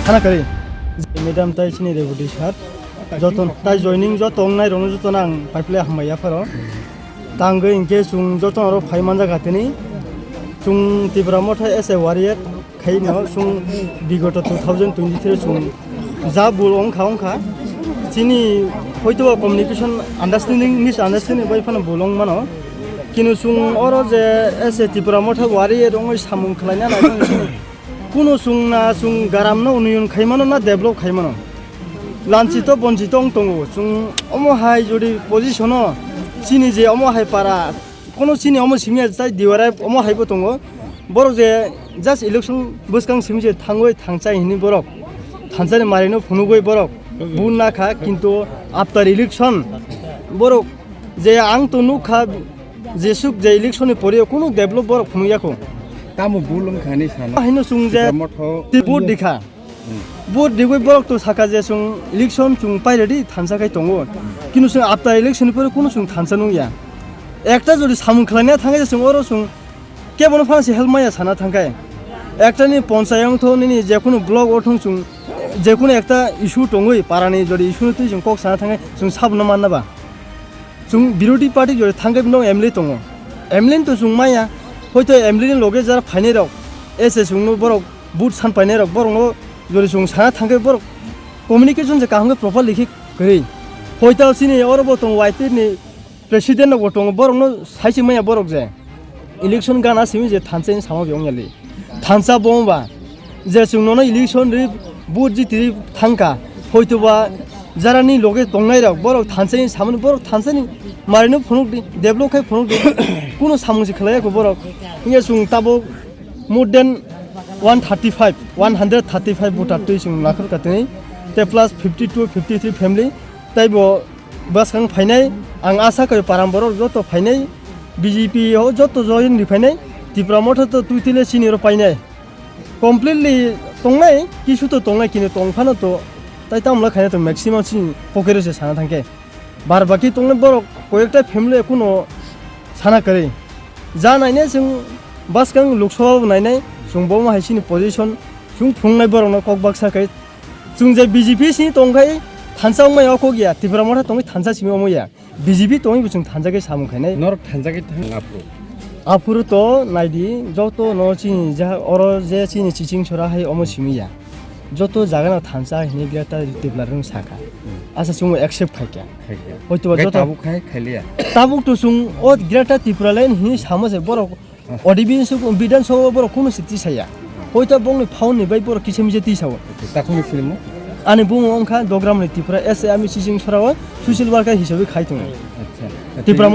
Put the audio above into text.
সানা করি ম্যাডাম তাই চিনি রেবুটি সার যতন তাই জয়নিং যতন নাই রনো যতন আং পাইপ্লে হামাইয়া ফার তাঙ্গে ইনকে সুং যতন আরো ফাইমানজা গাতেনি সুং ত্রিপুরা মঠা এস এ ওয়ারিয়ার খাই ন সুং বিগত 2023 সুং যা বুল অংখা চিনি হয়তো কমিউনিকেশন আন্ডারস্ট্যান্ডিং মিস আন্ডারস্ট্যান্ডিং বাই ফানা বুলং মানো কিন্তু সুং অর যে এস এ ত্রিপুরা মঠা ওয়ারিয়ার রঙই সামুং খালাইনা না কোনো সুং না সুং গারাম না উন্নয়ন খাইমানো না ডেভেলপ খাইমানো লাঞ্চিত বঞ্চিত দङ সুং অমহাই যদি পজিশন চিনি যে অমহাই পারা কোনো চিনি অম সিমিয়া যাই দিওয়ারাই অমহাইবো দङ বড় যে জাস্ট ইলেকশন বসকাং সিমিছে থাঙ্গই থাংচাই হিনি বরক থানচানি মারিनो फुनुगै बरक बुन नाखा किन्तु आफ्टर इलेक्शन बरक जे आं तो नुखा जे सुक जे इलेक्शन परे कोनो डेभलप बरक फुनुयाखौ तामु बुलुम खानि साना हाइनो सुं जे बुट दिखा बुट दिगै बरक तो साका जे सुं इलेक्शन सुं पाइरेदि थानसाखाय दङ किन्तु सुं आफ्टर इलेक्शन परे कोनो सुं थानसा नंया एकटा जदि सामुं खालायना थाङै जे सुं अरो सुं केबन फांसे हेल्प माया साना थांखाय एकटानि पन्चायत नि जेखुनु ब्लक अथं सुं जेखुनु एकटा इस्यु दङै पारानि जदि इस्यु तुइ जों कक साना थाङै जों साबना माननाबा जों बिरोधी पार्टी जदि थांगै नं एमएलए दङ एमएलए तो जों माया हयतो एमएलए नि लगे जार फाइनाय रक एसे जोंनो बरक बुट सान फाइनाय रक बरनो जदि जों साना थांगै बरक कम्युनिकेशन जे काहंगै प्रॉपर लिखि गरै हयतो सिनि अरबो दङ वाइपि नि प्रेसिडेंट नो दङ बरनो साइसे माया बरक जे इलेक्शन गाना सिमि जे थानसेनि सामा बेंगयालि थानसा बमबा जे जोंनो इलेक्शन रि बुट जिति थांका हयतोबा जारानि लगे दंनाय रक बरक थानसेनि सामनि बरक थानसेनि मारिनो फुनुक दि डेभलप खाय फुनुक दि कोनो सामुसि खलायाखौ बरक इया सुं ताबो मोर देन 135 भोटार तुइ सुं लाखर कातनि ते प्लस 52 53 फैमिली ताइबो बासखां फाइनाय आं आशा कय पाराम बरक जतो फाइनाय बीजेपी हो जतो जयन रिफाइनाय त्रिपुरा मठ तो तुइतिले सिनियर पाइनाय कमप्लिटली तंनाय किछु तो तंनाय किनु तंफानो तो ताइ तामला खायना तो मैक्सिमाम सिन पकेरेसे साना थांके बार बाकी तंनाय बरक कयेकटा फैमिली कोनो साना करे जा नायने जों बासखां लोकसभा नायनाय जों बमा हाइसिनि पोजिशन जों फुंनाय बरकनो कक बाक्साखै जों जे बीजेपी सिनि तंखाय थानसा मायाव को गया त्रिपुरा मठ तंगै थानसा सिमि अमया बीजेपी तंगै बुसुं थानजाकै सामु खायनाय नर थानजाकै थां आपु आफुर तो नाइदि जतो न चिनि जा अर जे चिनि चिचिं छोरा हाय अम सिमिया जतो जागाना थानसा हिनि बियाता देबला रों साका आसा सुं एक्सेप्ट खायका हयतो जतो ताबु खाय खालिया ताबुक तो सुं ओ गिराटा त्रिपुरा लाइन हि सामसे बरक अडिबिन सु बिदान सो बरक कोनो सिति साया हयतो बंनि फाउन नि बाय बरक किसेमिजे तिसाव ताखुनि फिल्म आनि बुङो अंखा दग्रामनि त्रिपुरा एस आमी चिचिं छोराव ससियेल वर्कार हिसाबै खायथों अच्छा त्रिपुरा